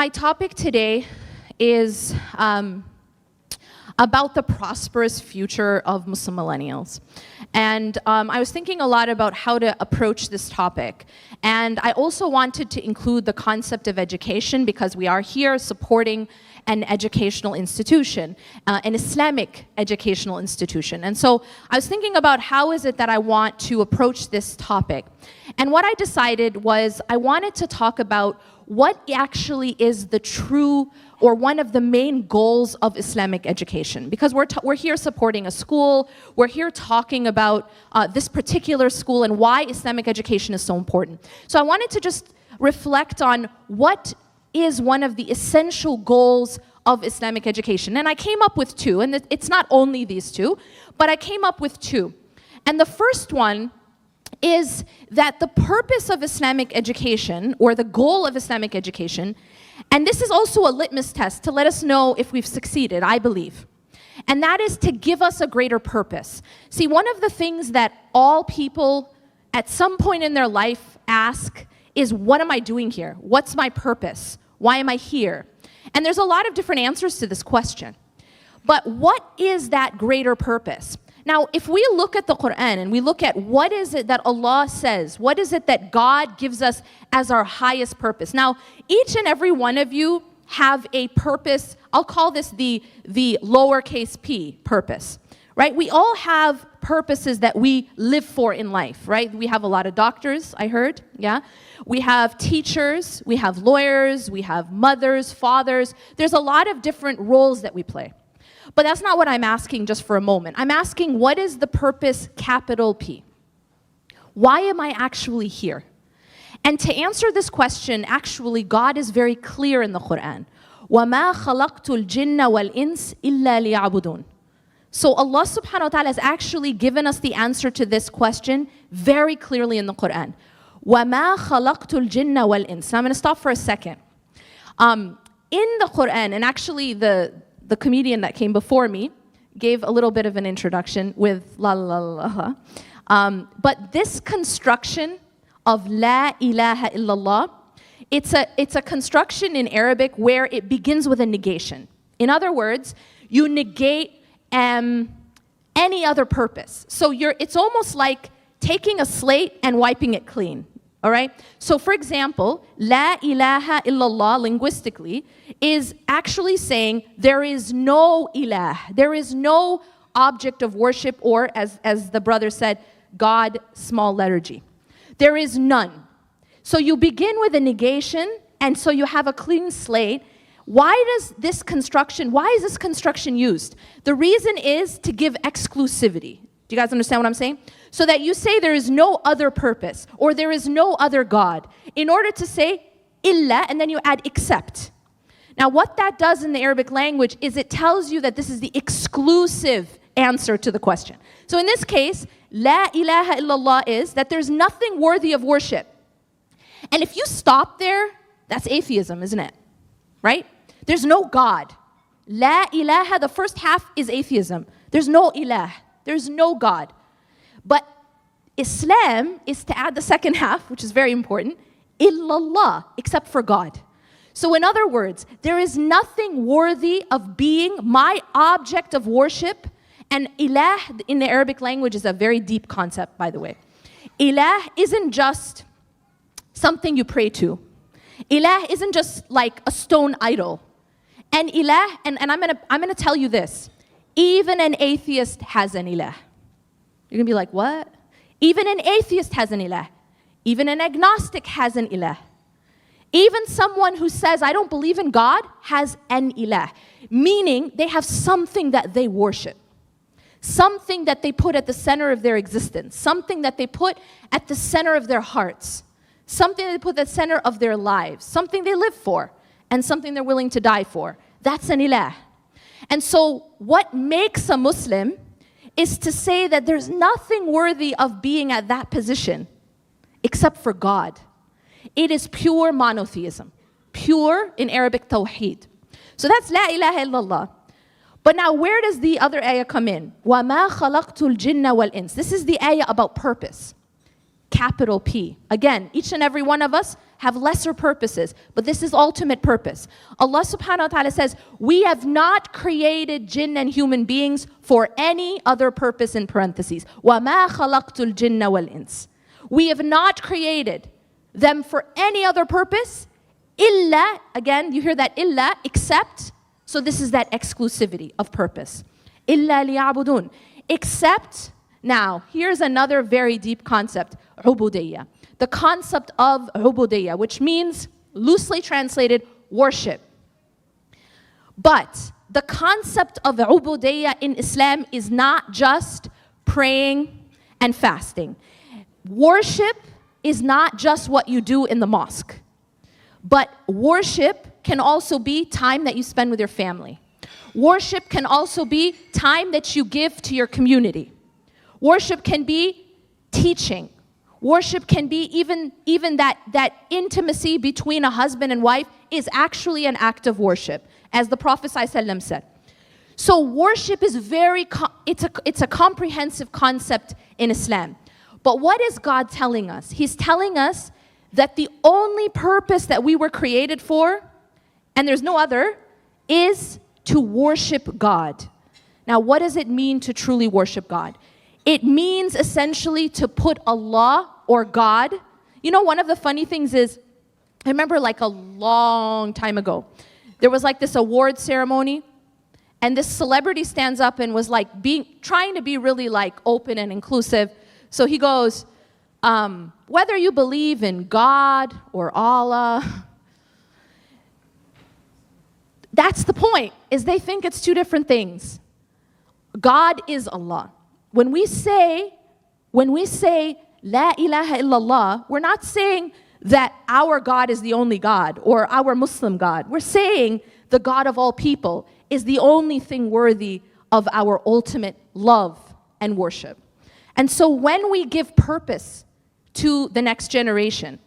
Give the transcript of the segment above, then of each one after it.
My topic today is about the prosperous future of Muslim millennials. And I was thinking a lot about how to approach this topic. And I also wanted to include the concept of education because we are here supporting an educational institution, an Islamic educational institution. And so I was thinking about how is it that I want to approach this topic. And what I decided was I wanted to talk about what actually is the true or one of the main goals of Islamic education. Because we're here supporting a school, we're here talking about this particular school and why Islamic education is so important. So I wanted to just reflect on what is one of the essential goals of Islamic education. And I came up with two, and it's not only these two, but I came up with two. And the first one is that the purpose of Islamic education, or the goal of Islamic education, and this is also a litmus test to let us know if we've succeeded, I believe, and that is to give us a greater purpose. See, one of the things that all people at some point in their life ask is, what am I doing here? What's my purpose? Why am I here? And there's a lot of different answers to this question. But what is that greater purpose? Now, if we look at the Quran and we look at what is it that Allah says, what is it that God gives us as our highest purpose? Now, each and every one of you have a purpose. I'll call this the lowercase p purpose, right? We all have purposes that we live for in life, right? We have a lot of doctors, I heard, yeah? We have teachers, we have lawyers, we have mothers, fathers. There's a lot of different roles that we play. But that's not what I'm asking just for a moment. I'm asking, what is the purpose, capital P? Why am I actually here? And to answer this question, actually, God is very clear in the Quran. وَمَا خَلَقْتُ الْجِنَّ وَالْإِنسِ إِلَّا لِيَعْبُدُونَ. So Allah subhanahu wa ta'ala has actually given us the answer to this question very clearly in the Quran. وَمَا خَلَقْتُ الْجِنَّ وَالْإِنسِ. Now I'm going to stop for a second. In the Quran, and actually the comedian that came before me gave a little bit of an introduction with la la la la. But this construction of la ilaha illallah, it's a construction in Arabic where it begins with a negation. In other words, you negate any other purpose. So it's almost like taking a slate and wiping it clean. All right? So for example, la ilaha illallah linguistically is actually saying there is no ilah, there is no object of worship, or as the brother said, God, small letter G. There is none. So you begin with a negation, and so you have a clean slate. Why is this construction used? The reason is to give exclusivity. Do you guys understand what I'm saying? So that you say there is no other purpose, or there is no other God, in order to say illa, and then you add except. Now what that does in the Arabic language is it tells you that this is the exclusive answer to the question. So in this case, la ilaha illallah is that there's nothing worthy of worship. And if you stop there, that's atheism, isn't it? Right? There's no God. La ilaha, the first half is atheism. There's no ilah. There's no God. But Islam is to add the second half, which is very important, illallah, except for God. So in other words, there is nothing worthy of being my object of worship. And ilah in the Arabic language is a very deep concept, by the way. Ilah isn't just something you pray to. Ilah isn't just like a stone idol. And ilah, and I'm gonna tell you this, even an atheist has an ilah. You're gonna be like, what? Even an atheist has an ilah. Even an agnostic has an ilah. Even someone who says, I don't believe in God, has an ilah. Meaning, they have something that they worship. Something that they put at the center of their existence. Something that they put at the center of their hearts. Something that they put at the center of their lives. Something they live for. And something they're willing to die for. That's an ilah. And so, what makes a Muslim is to say that there's nothing worthy of being at that position except for God. It is pure monotheism. Pure in Arabic tawheed. So that's la ilaha illallah. But now where does the other ayah come in? وَمَا خَلَقْتُ الْجِنَّ وَالْإِنسِ. This is the ayah about purpose. Capital P. Again, each and every one of us have lesser purposes, but this is ultimate purpose. Allah subhanahu wa ta'ala says, we have not created jinn and human beings for any other purpose, in parentheses. وَمَا خَلَقْتُ الْجِنَّ وَالْإِنسِ. We have not created them for any other purpose, illa, again, you hear that illa, except, so this is that exclusivity of purpose. Illa liya'budun. Except, now, here's another very deep concept, ubudiyya. The concept of ubudiyya, which means, loosely translated, worship. But the concept of ubudiyya in Islam is not just praying and fasting. Worship is not just what you do in the mosque. But worship can also be time that you spend with your family. Worship can also be time that you give to your community. Worship can be teaching. Worship can be even that intimacy between a husband and wife is actually an act of worship, as the Prophet ﷺ said. So worship is it's a comprehensive concept in Islam. But what is God telling us? He's telling us that the only purpose that we were created for, and there's no other, is to worship God. Now, what does it mean to truly worship God? It means essentially to put Allah or God. You know, one of the funny things is, I remember like a long time ago, there was like this award ceremony, and this celebrity stands up and was like trying to be really like open and inclusive. So he goes, whether you believe in God or Allah, that's the point, is they think it's two different things. God is Allah. When we say La ilaha illallah, we're not saying that our God is the only God or our Muslim God. We're saying the God of all people is the only thing worthy of our ultimate love and worship. And so when we give purpose to the next generation,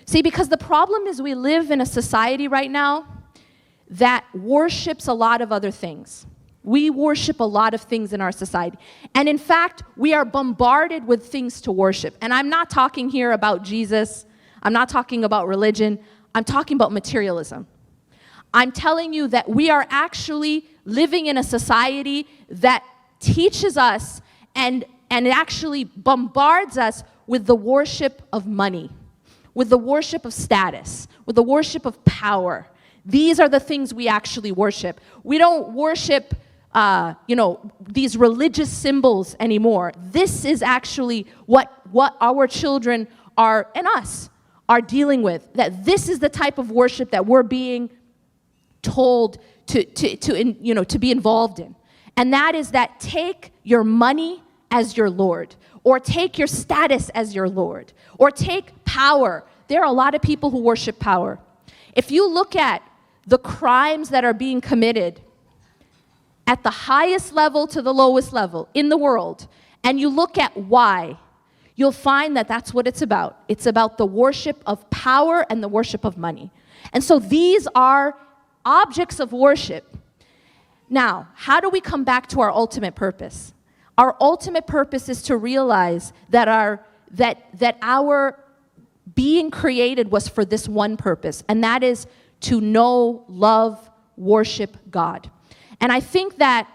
see, because the problem is we live in a society right now that worships a lot of other things. We worship a lot of things in our society. And in fact, we are bombarded with things to worship. And I'm not talking here about Jesus. I'm not talking about religion. I'm talking about materialism. I'm telling you that we are actually living in a society that teaches us and it actually bombards us with the worship of money, with the worship of status, with the worship of power. These are the things we actually worship. We don't worship these religious symbols anymore. This is actually what our children are, and us, are dealing with. That this is the type of worship that we're being told to be involved in. And that is that take your money as your Lord, or take your status as your Lord, or take power. There are a lot of people who worship power. If you look at the crimes that are being committed at the highest level to the lowest level in the world, and you look at why, you'll find that that's what it's about. It's about the worship of power and the worship of money. And so these are objects of worship. Now, how do we come back to our ultimate purpose? Our ultimate purpose is to realize that our being created was for this one purpose, and that is to know, love, worship God. And I think that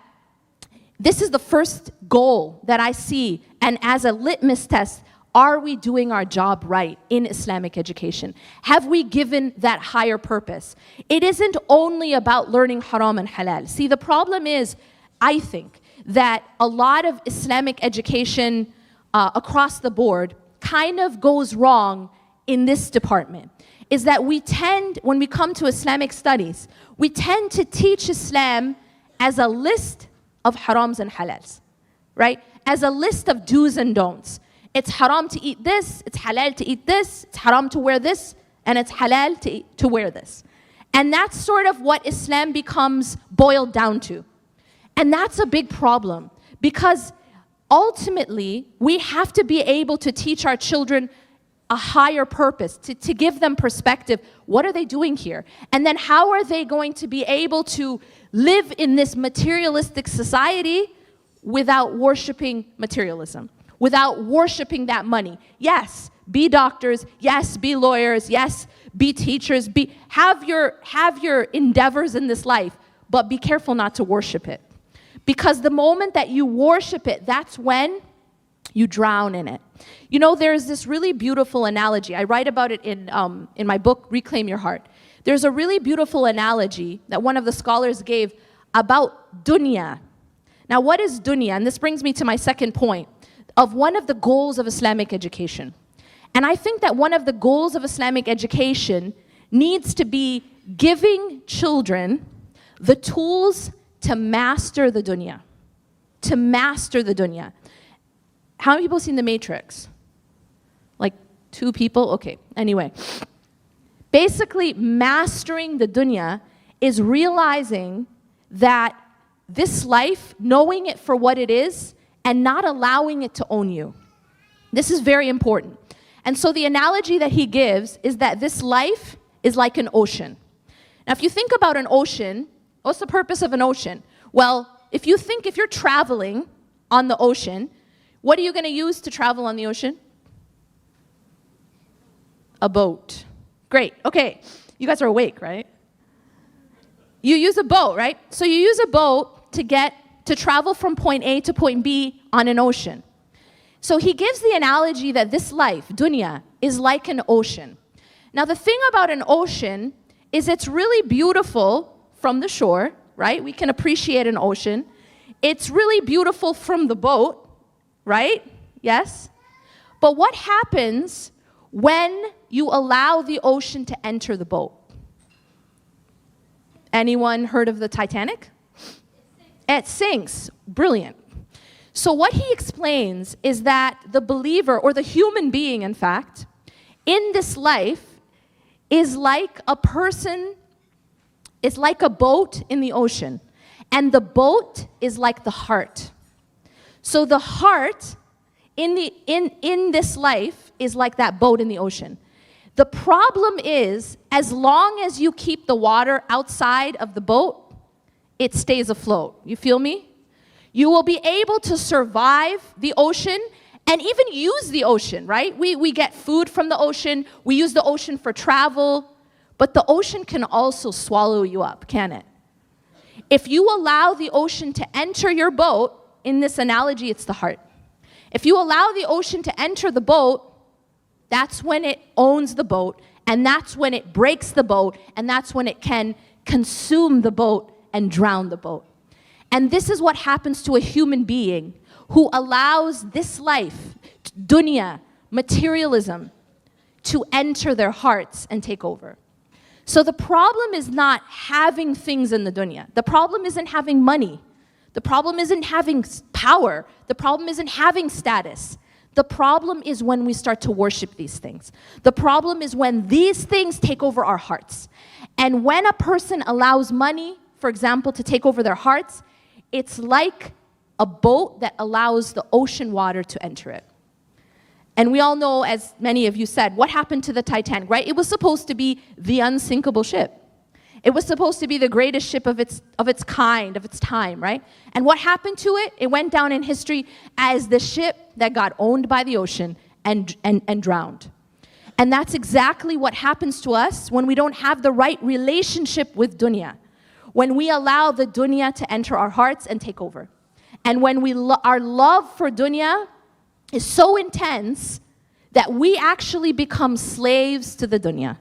this is the first goal that I see, and as a litmus test, are we doing our job right in Islamic education? Have we given that higher purpose? It isn't only about learning haram and halal. See, the problem is, I think, that a lot of Islamic education across the board kind of goes wrong in this department. Is that we tend, when we come to Islamic studies, we tend to teach Islam as a list of harams and halals, right? As a list of do's and don'ts. It's haram to eat this, it's halal to eat this, it's haram to wear this, and it's halal to wear this. And that's sort of what Islam becomes boiled down to. And that's a big problem, because ultimately, we have to be able to teach our children a higher purpose, to give them perspective. What are they doing here? And then how are they going to be able to live in this materialistic society without worshiping materialism, without worshiping that money? Yes, be doctors, yes, be lawyers, yes, be teachers, have your endeavors in this life, but be careful not to worship it. Because the moment that you worship it, that's when you drown in it. You know, there's this really beautiful analogy. I write about it in my book, Reclaim Your Heart. There's a really beautiful analogy that one of the scholars gave about dunya. Now, what is dunya? And this brings me to my second point of one of the goals of Islamic education. And I think that one of the goals of Islamic education needs to be giving children the tools to master the dunya. To master the dunya. How many people have seen The Matrix? Like 2 people? Okay, anyway. Basically, mastering the dunya is realizing that this life, knowing it for what it is, and not allowing it to own you. This is very important. And so the analogy that he gives is that this life is like an ocean. Now, if you think about an ocean, what's the purpose of an ocean? Well, if you're traveling on the ocean, what are you going to use to travel on the ocean? A boat. Great. Okay. You guys are awake, right? You use a boat, right? So you use a boat to travel from point A to point B on an ocean. So he gives the analogy that this life, dunya, is like an ocean. Now, the thing about an ocean is it's really beautiful from the shore, right? We can appreciate an ocean. It's really beautiful from the boat, right? Yes? But what happens when you allow the ocean to enter the boat? Anyone heard of the Titanic? It sinks. Brilliant. So what he explains is that the believer, or the human being, in fact, in this life is like a person, is like a boat in the ocean. And the boat is like the heart. So the heart in this life is like that boat in the ocean. The problem is, as long as you keep the water outside of the boat, it stays afloat. You feel me? You will be able to survive the ocean and even use the ocean, right? We get food from the ocean. We use the ocean for travel. But the ocean can also swallow you up, can it? If you allow the ocean to enter your boat, in this analogy, it's the heart. If you allow the ocean to enter the boat, that's when it owns the boat, and that's when it breaks the boat, and that's when it can consume the boat and drown the boat. And this is what happens to a human being who allows this life, dunya, materialism, to enter their hearts and take over. So the problem is not having things in the dunya. The problem isn't having money. The problem isn't having power. The problem isn't having status. The problem is when we start to worship these things. The problem is when these things take over our hearts. And when a person allows money, for example, to take over their hearts, it's like a boat that allows the ocean water to enter it. And we all know, as many of you said, what happened to the Titanic, right? It was supposed to be the unsinkable ship. It was supposed to be the greatest ship of its kind, of its time, right? And what happened to it? It went down in history as the ship that got owned by the ocean and drowned. And that's exactly what happens to us when we don't have the right relationship with dunya. When we allow the dunya to enter our hearts and take over. And when our love for dunya is so intense that we actually become slaves to the dunya.